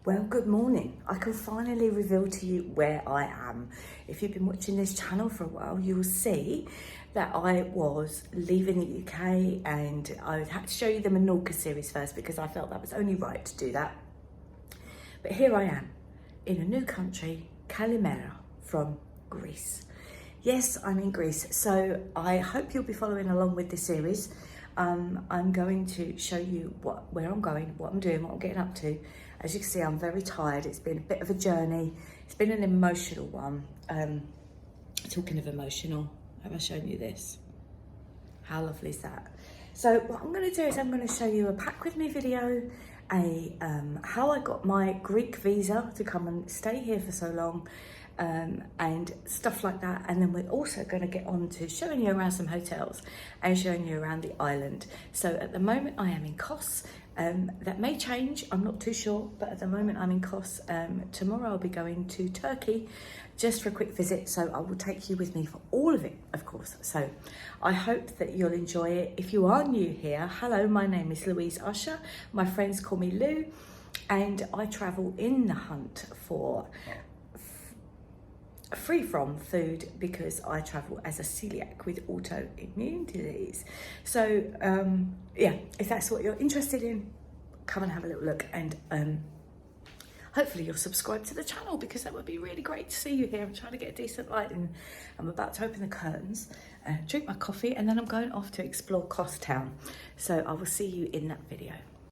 Well, good morning. I can finally reveal to you where I am. If you've been watching this channel for a while, you will see that I was leaving the UK and I had to show you the Menorca series first because I felt that was only right to do that. But here I am in a new country, Kalimera, from Greece. Yes, I'm in Greece, so I hope you'll be following along with this series. I'm going to show you where I'm going, what I'm doing, what I'm getting up to. As you can see, I'm very tired. It's been a bit of a journey. It's been an emotional one. Talking of emotional, have I shown you this? How lovely is that? So what I'm going to do is I'm going to show you a pack with me video, how I got my Greek visa to come and stay here for so long, and stuff like that. And then we're also going to get on to showing you around some hotels and showing you around the island. So at the moment I am in Kos. That may change, I'm not too sure, but at the moment I'm in Kos. Tomorrow I'll be going to Turkey just for a quick visit, so I will take you with me for all of it, of course. So I hope that you'll enjoy it. If you are new here, hello, my name is Louise Usher. My friends call me Lou, and I travel in the hunt for free from food because I travel as a celiac with autoimmune disease. So yeah, if that's what you're interested in, come and have a little look, and hopefully you'll subscribe to the channel because that would be really great to see you here. I'm trying to get a decent lighting. I'm about to open the curtains, drink my coffee, and then I'm going off to explore Kos town. So I will see you in that video.